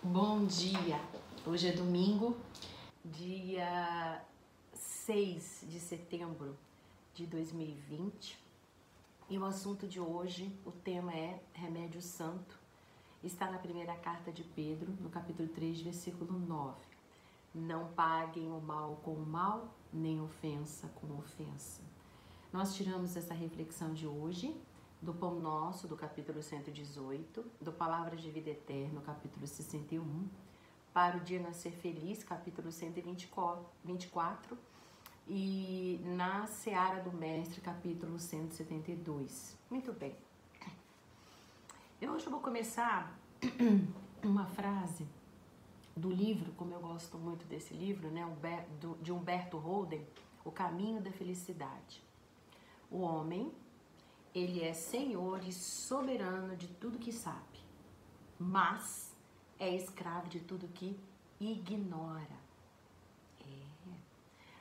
Bom dia! Hoje é domingo, dia 6 de setembro de 2020 e o assunto de hoje, o tema é Remédio Santo. Está na primeira carta de Pedro, no capítulo 3, versículo 9. Não paguem o mal com o mal, nem ofensa com ofensa. Nós tiramos essa reflexão de hoje do Pão Nosso, do capítulo 118, do Palavras de Vida Eterna, capítulo 61, para o Dia Nascer Feliz, capítulo 124, e na Seara do Mestre, capítulo 172. Muito bem. Hoje eu vou começar uma frase do livro, como eu gosto muito desse livro, né, de Humberto Holden, O Caminho da Felicidade. O homem, ele é senhor e soberano de tudo que sabe, mas é escravo de tudo que ignora.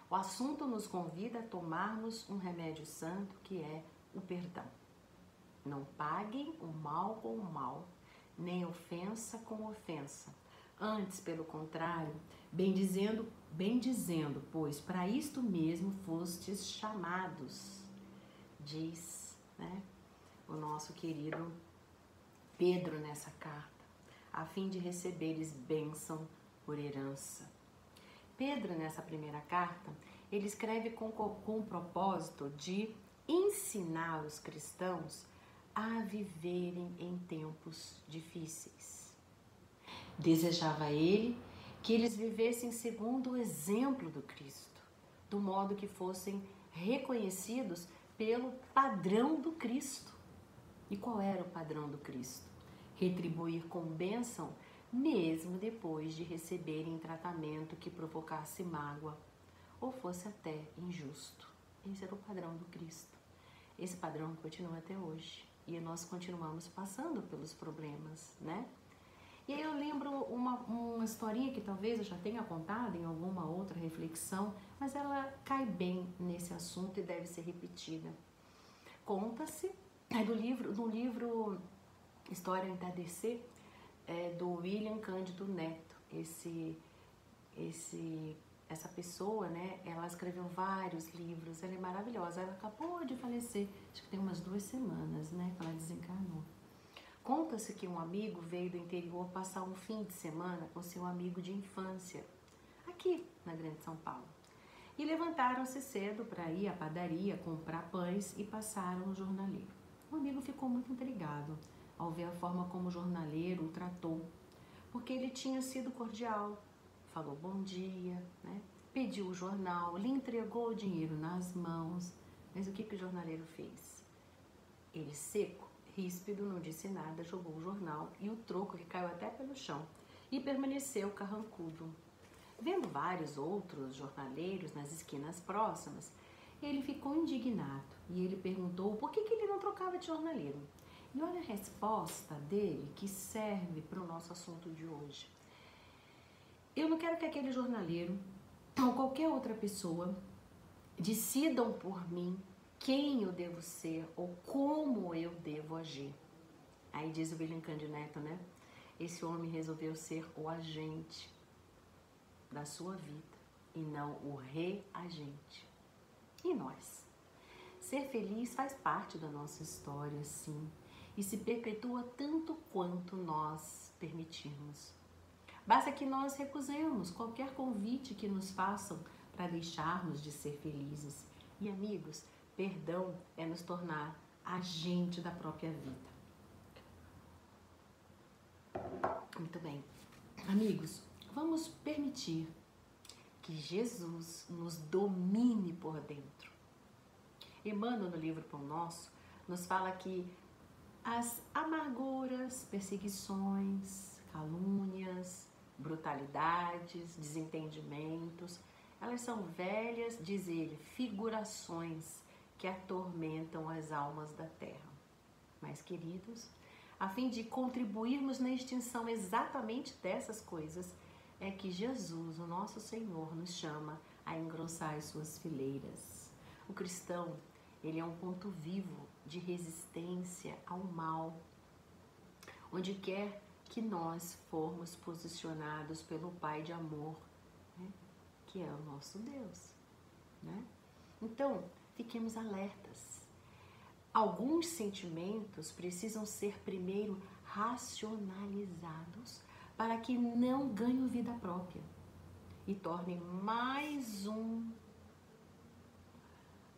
O assunto nos convida a tomarmos um remédio santo que é o perdão. Não paguem o mal com o mal, nem ofensa com ofensa. Antes, pelo contrário, bem dizendo, pois para isto mesmo fostes chamados, diz, né, o nosso querido Pedro nessa carta, a fim de receberes bênção por herança. Pedro, nessa primeira carta, ele escreve com o propósito de ensinar os cristãos a viverem em tempos difíceis. Desejava ele que eles vivessem segundo o exemplo do Cristo, do modo que fossem reconhecidos pelo padrão do Cristo. E qual era o padrão do Cristo? Retribuir com bênção, mesmo depois de receberem tratamento que provocasse mágoa ou fosse até injusto. Esse era o padrão do Cristo. Esse padrão continua até hoje e nós continuamos passando pelos problemas, né? E aí eu lembro uma historinha que talvez eu já tenha contado em alguma outra reflexão, mas ela cai bem nesse assunto e deve ser repetida. Conta-se do livro História ao Entardecer, do William Cândido Neto. Essa pessoa, né, ela escreveu vários livros, ela é maravilhosa, ela acabou de falecer, acho que tem umas 2 semanas, né, que ela desencarnou. Conta-se que um amigo veio do interior passar um fim de semana com seu amigo de infância, aqui na Grande São Paulo. E levantaram-se cedo para ir à padaria, comprar pães e passaram no jornaleiro. O amigo ficou muito intrigado ao ver a forma como o jornaleiro o tratou, porque ele tinha sido cordial, falou bom dia, né? Pediu o jornal, lhe entregou o dinheiro nas mãos, mas o que o jornaleiro fez? Ele, seco, ríspido, não disse nada, jogou o jornal e o troco, que caiu até pelo chão, e permaneceu carrancudo. Vendo vários outros jornaleiros nas esquinas próximas, ele ficou indignado e ele perguntou por que ele não trocava de jornaleiro. E olha a resposta dele, que serve para o nosso assunto de hoje. Eu não quero que aquele jornaleiro ou qualquer outra pessoa decidam por mim quem eu devo ser ou como eu devo agir. Aí diz o William Cândido Neto, né? Esse homem resolveu ser o agente da sua vida e não o reagente. E nós? Ser feliz faz parte da nossa história, sim, e se perpetua tanto quanto nós permitirmos. Basta que nós recusemos qualquer convite que nos façam para deixarmos de ser felizes. E amigos, perdão é nos tornar agente da própria vida. Muito bem. Amigos, vamos permitir que Jesus nos domine por dentro. Emmanuel, no livro Pão Nosso, nos fala que as amarguras, perseguições, calúnias, brutalidades, desentendimentos, elas são velhas, diz ele, figurações que atormentam as almas da terra. Mas, queridos, a fim de contribuirmos na extinção exatamente dessas coisas, é que Jesus, o nosso Senhor, nos chama a engrossar as suas fileiras. O cristão, ele é um ponto vivo de resistência ao mal, onde quer que nós formos posicionados pelo Pai de amor, né? Que é o nosso Deus, né? Então, fiquemos alertas. Alguns sentimentos precisam ser primeiro racionalizados para que não ganhem vida própria e tornem mais um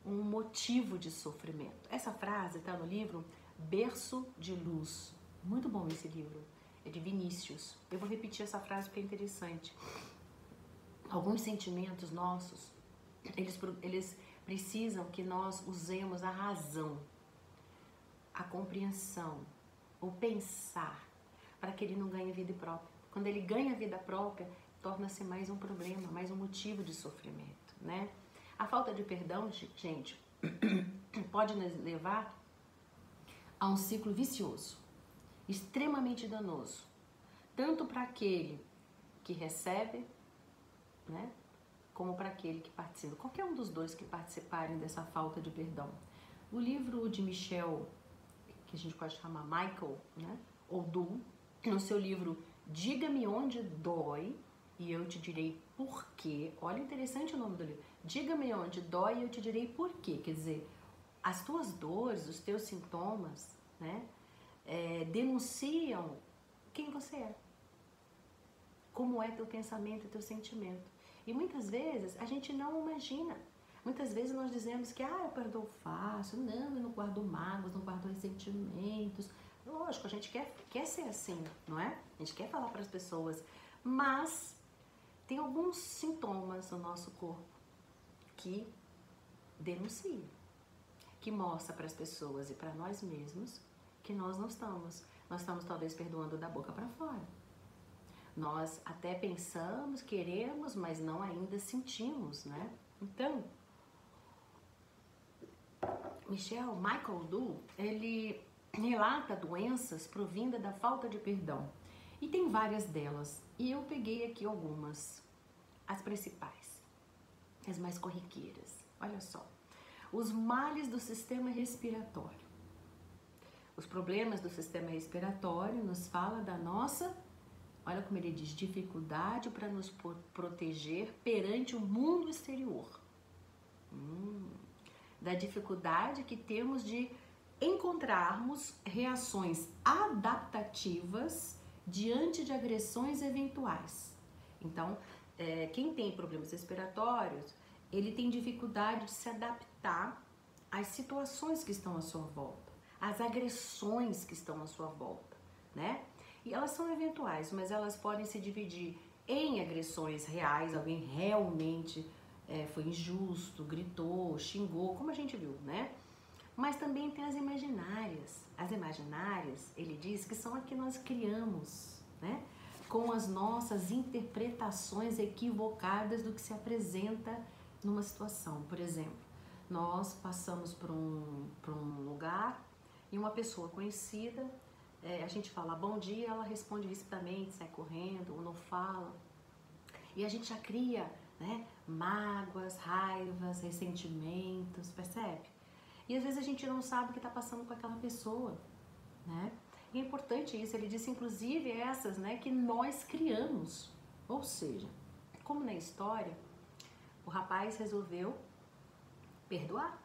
motivo de sofrimento. Essa frase está no livro Berço de Luz. Muito bom esse livro. É de Vinícius. Eu vou repetir essa frase porque é interessante. Alguns sentimentos nossos, eles precisam que nós usemos a razão, a compreensão, o pensar, para que ele não ganhe vida própria. Quando ele ganha vida própria, torna-se mais um problema, mais um motivo de sofrimento, né? A falta de perdão, gente, pode nos levar a um ciclo vicioso, extremamente danoso, tanto para aquele que recebe, né, como para aquele que participa. Qualquer um dos dois que participarem dessa falta de perdão. O livro de Michel, que a gente pode chamar Michael, né, Oldum, no seu livro Diga-me Onde Dói e Eu Te Direi Por Quê. Olha, interessante o nome do livro. Diga-me onde dói e eu te direi por quê. Quer dizer, as tuas dores, os teus sintomas, né, denunciam quem você é. Como é teu pensamento e teu sentimento. E muitas vezes a gente não imagina. Muitas vezes nós dizemos que eu perdoo fácil, não, eu não guardo mágoas, não guardo ressentimentos. Lógico, a gente quer ser assim, não é? A gente quer falar para as pessoas, mas tem alguns sintomas no nosso corpo que denunciam, que mostra para as pessoas e para nós mesmos que nós não estamos. Nós estamos talvez perdoando da boca para fora. Nós até pensamos, queremos, mas não ainda sentimos, né? Então, Michael Oldum, ele relata doenças provindas da falta de perdão. E tem várias delas. E eu peguei aqui algumas, as principais, as mais corriqueiras. Olha só. Os males do sistema respiratório. Os problemas do sistema respiratório nos fala da nossa, olha como ele diz, dificuldade para nos proteger perante o mundo exterior. Da dificuldade que temos de encontrarmos reações adaptativas diante de agressões eventuais. Então, quem tem problemas respiratórios, ele tem dificuldade de se adaptar às situações que estão à sua volta, às agressões que estão à sua volta, né? E elas são eventuais, mas elas podem se dividir em agressões reais, alguém realmente foi injusto, gritou, xingou, como a gente viu, né? Mas também tem as imaginárias. As imaginárias, ele diz que são as que nós criamos, né? Com as nossas interpretações equivocadas do que se apresenta numa situação. Por exemplo, nós passamos por um lugar e uma pessoa conhecida, a gente fala bom dia, ela responde rispidamente, sai correndo, ou não fala. E a gente já cria, né, mágoas, raivas, ressentimentos, percebe? E às vezes a gente não sabe o que está passando com aquela pessoa, né? E é importante isso, ele disse inclusive essas, né, que nós criamos. Ou seja, como na história, o rapaz resolveu perdoar.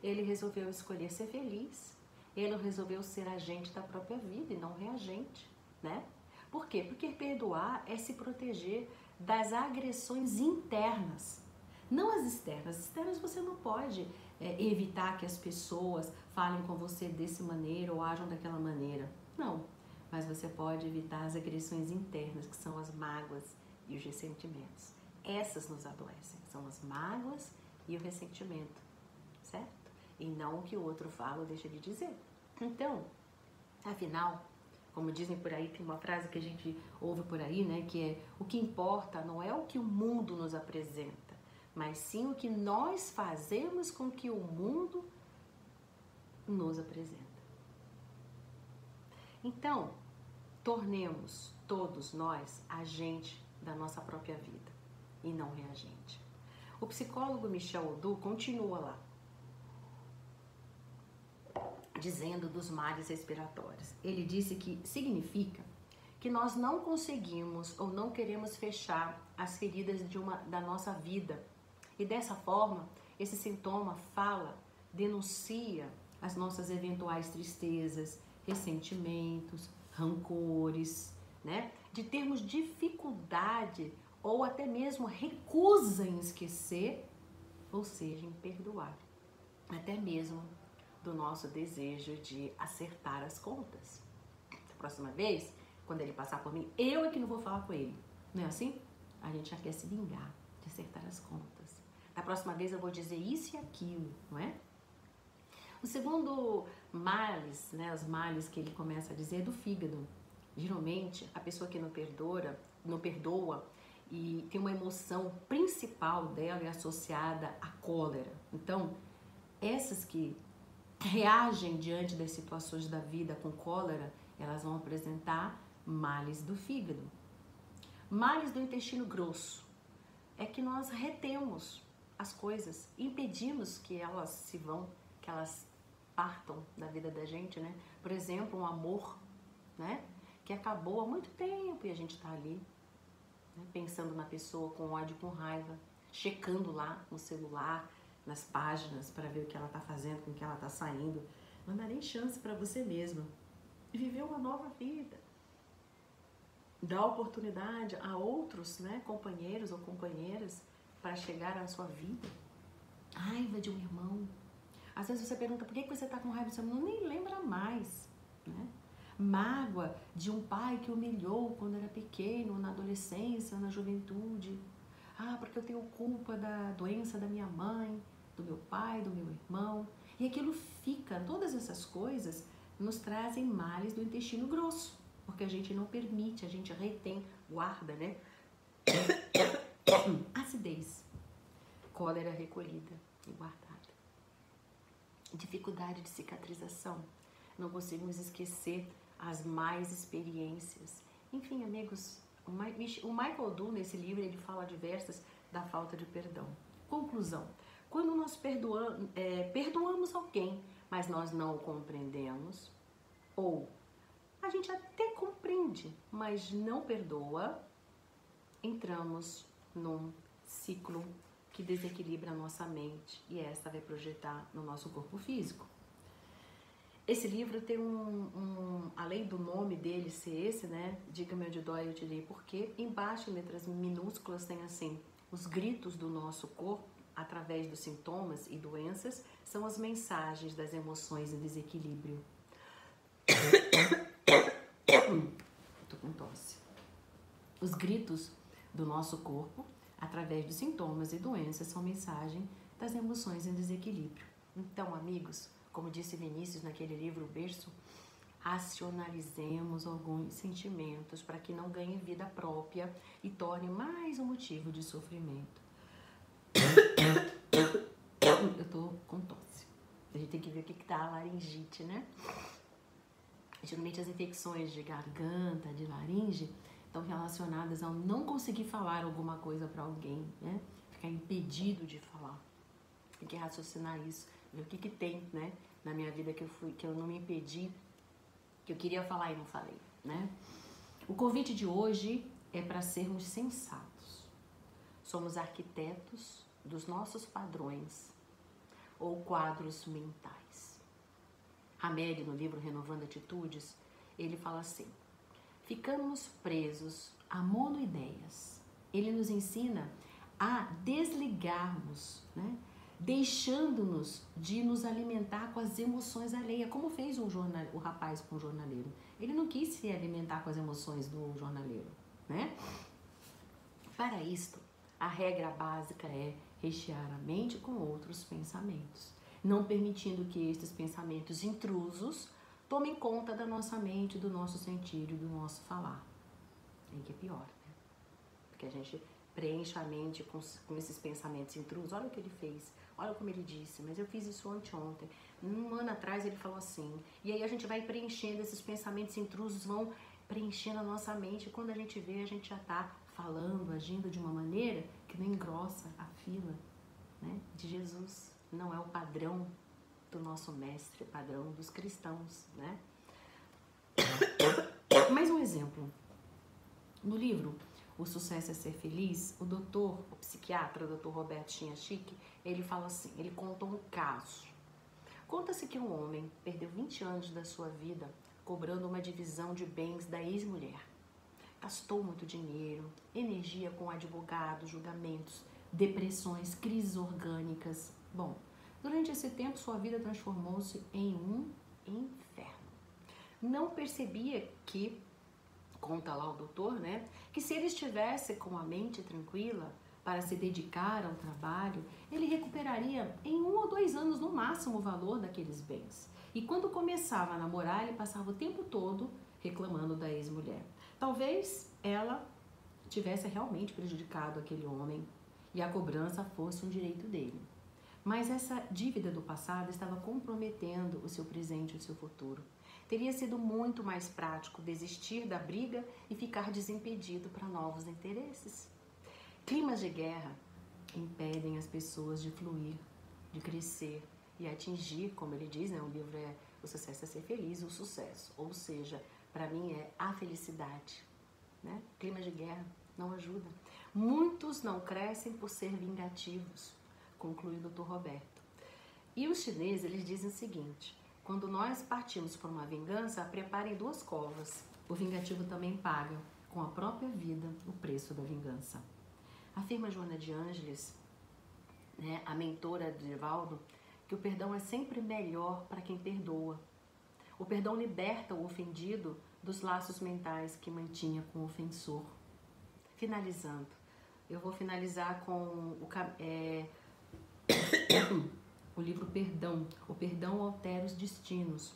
Ele resolveu escolher ser feliz. Ele resolveu ser agente da própria vida e não reagente, né? Por quê? Porque perdoar é se proteger das agressões internas, não as externas. As externas você não pode evitar que as pessoas falem com você dessa maneira ou ajam daquela maneira. Não, mas você pode evitar as agressões internas, que são as mágoas e os ressentimentos. Essas nos adoecem, são as mágoas e o ressentimento, certo? E não o que o outro fala ou deixa de dizer. Então, afinal, como dizem por aí, tem uma frase que a gente ouve por aí, né, que é: o que importa não é o que o mundo nos apresenta, mas sim o que nós fazemos com que o mundo nos apresenta. Então, tornemos todos nós agente da nossa própria vida e não reagente. O psicólogo Michel Oldum continua lá, dizendo dos males respiratórios. Ele disse que significa que nós não conseguimos ou não queremos fechar as feridas da nossa vida. E dessa forma, esse sintoma fala, denuncia as nossas eventuais tristezas, ressentimentos, rancores, né? De termos dificuldade ou até mesmo recusa em esquecer, ou seja, em perdoar. Até mesmo do nosso desejo de acertar as contas. Da próxima vez, quando ele passar por mim, eu é que não vou falar com ele. Não é assim? A gente já quer se vingar, de acertar as contas. Da próxima vez eu vou dizer isso e aquilo, não é? O segundo males, né, os males que ele começa a dizer é do fígado. Geralmente, a pessoa que não perdoa e tem uma emoção principal dela é associada à cólera. Então, essas que reagem diante das situações da vida com cólera, elas vão apresentar males do fígado. Males do intestino grosso é que nós retemos as coisas, impedimos que elas se vão, que elas partam da vida da gente, né? Por exemplo, um amor, né? Que acabou há muito tempo e a gente tá ali, né? Pensando na pessoa com ódio, com raiva, checando lá no celular, nas páginas para ver o que ela tá fazendo, com o que ela tá saindo. Não dá nem chance para você mesmo viver uma nova vida. Dá oportunidade a outros, né, companheiros ou companheiras para chegar à sua vida. Raiva de um irmão. Às vezes você pergunta, por que você está com raiva do seu irmão? Nem lembra mais, né? Mágoa de um pai que humilhou quando era pequeno, na adolescência, na juventude. Ah, porque eu tenho culpa da doença da minha mãe, do meu pai, do meu irmão. E aquilo fica, todas essas coisas nos trazem males do intestino grosso, porque a gente não permite, a gente retém, guarda, né? Acidez, cólera recolhida e guardada. Dificuldade de cicatrização, não conseguimos esquecer as más experiências. Enfim, amigos, o Michael Due, nesse livro, ele fala diversas da falta de perdão. Conclusão, quando nós perdoamos alguém, mas nós não o compreendemos, ou a gente até compreende, mas não perdoa, entramos num ciclo que desequilibra a nossa mente e essa vai projetar no nosso corpo físico. Esse livro tem além do nome dele ser esse, né? Diga-me onde dói, eu te direi porquê. Embaixo, em letras minúsculas, tem assim, os gritos do nosso corpo, através dos sintomas e doenças, são as mensagens das emoções em desequilíbrio. Tô com tosse. Os gritos do nosso corpo, através dos sintomas e doenças, são mensagem das emoções em desequilíbrio. Então, amigos, como disse Vinícius naquele livro, O Berço, racionalizemos alguns sentimentos para que não ganhem vida própria e torne mais um motivo de sofrimento. Eu tô com tosse. A gente tem que ver o que dá a laringite, né? Geralmente as infecções de garganta, de laringe, estão relacionadas ao não conseguir falar alguma coisa para alguém, né? Ficar impedido de falar. Tem que raciocinar isso, ver o que tem, né? Na minha vida que eu não me impedi, que eu queria falar e não falei, né? O convite de hoje é para sermos sensatos. Somos arquitetos dos nossos padrões ou quadros mentais. Hamed, no livro Renovando Atitudes, ele fala assim: ficamos presos a monoideias. Ele nos ensina a desligarmos, né? Deixando-nos de nos alimentar com as emoções alheias, como fez o rapaz com o jornaleiro. Ele não quis se alimentar com as emoções do jornaleiro, né? Para isto, a regra básica é rechear a mente com outros pensamentos, não permitindo que estes pensamentos intrusos tomem conta da nossa mente, do nosso sentido e do nosso falar. Aí que é pior, né? Porque a gente preenche a mente com esses pensamentos intrusos. Olha o que ele fez, olha como ele disse, mas eu fiz isso anteontem. Um ano atrás ele falou assim. E aí a gente vai preenchendo, esses pensamentos intrusos vão preenchendo a nossa mente. E quando a gente vê, a gente já está falando, agindo de uma maneira que não engrossa a fila, né, de Jesus. Não é o padrão do nosso mestre, o padrão dos cristãos, né? Mais um exemplo. No livro O Sucesso é Ser Feliz, o psiquiatra, o Dr. Roberto Chinachique, ele fala assim, ele contou um caso. Conta-se que um homem perdeu 20 anos da sua vida cobrando uma divisão de bens da ex-mulher. Gastou muito dinheiro, energia com advogados, julgamentos, depressões, crises orgânicas. Bom, durante esse tempo sua vida transformou-se em um inferno. Não percebia que, conta lá o doutor, né, que se ele estivesse com a mente tranquila para se dedicar ao trabalho, ele recuperaria em 1 ou 2 anos no máximo o valor daqueles bens. E quando começava a namorar, ele passava o tempo todo reclamando da ex-mulher. Talvez ela tivesse realmente prejudicado aquele homem e a cobrança fosse um direito dele. Mas essa dívida do passado estava comprometendo o seu presente e o seu futuro. Teria sido muito mais prático desistir da briga e ficar desimpedido para novos interesses. Climas de guerra impedem as pessoas de fluir, de crescer e atingir, como ele diz, né, o livro é O Sucesso é Ser Feliz, o sucesso. Ou seja, para mim é a felicidade. Né? Climas de guerra não ajudam. Muitos não crescem por ser vingativos, conclui o Dr. Roberto. E os chineses, eles dizem o seguinte: quando nós partimos por uma vingança, preparem 2 covas. O vingativo também paga, com a própria vida, o preço da vingança. Afirma Joana de Ângeles, né, a mentora de Divaldo, que o perdão é sempre melhor para quem perdoa. O perdão liberta o ofendido dos laços mentais que mantinha com o ofensor. Finalizando, eu vou finalizar com o livro Perdão. O Perdão Altera os Destinos.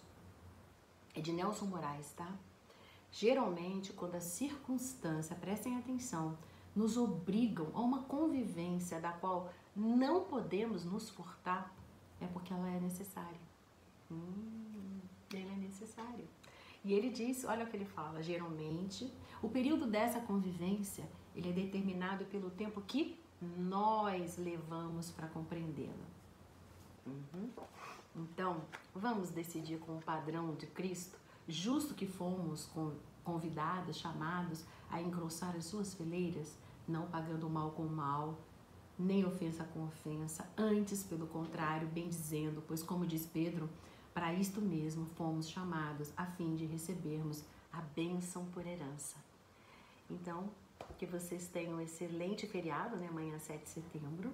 É de Nelson Moraes, tá? Geralmente, quando a circunstância, prestem atenção, nos obrigam a uma convivência da qual não podemos nos furtar, é porque ela é necessária. Ela é necessária. E ele diz, olha o que ele fala, geralmente, o período dessa convivência, ele é determinado pelo tempo que nós levamos para compreendê-la. Então, vamos decidir com o padrão de Cristo, justo que fomos convidados, chamados a engrossar as suas fileiras, não pagando mal com mal, nem ofensa com ofensa, antes, pelo contrário, bem dizendo, pois como diz Pedro, para isto mesmo fomos chamados, a fim de recebermos a bênção por herança. Então, que vocês tenham um excelente feriado, né? Amanhã, 7 de setembro.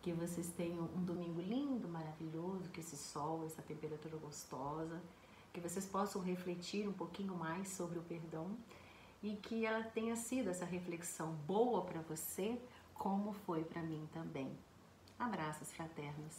Que vocês tenham um domingo lindo, maravilhoso, com esse sol, essa temperatura gostosa. Que vocês possam refletir um pouquinho mais sobre o perdão e que ela tenha sido essa reflexão boa para você, como foi para mim também. Abraços fraternos.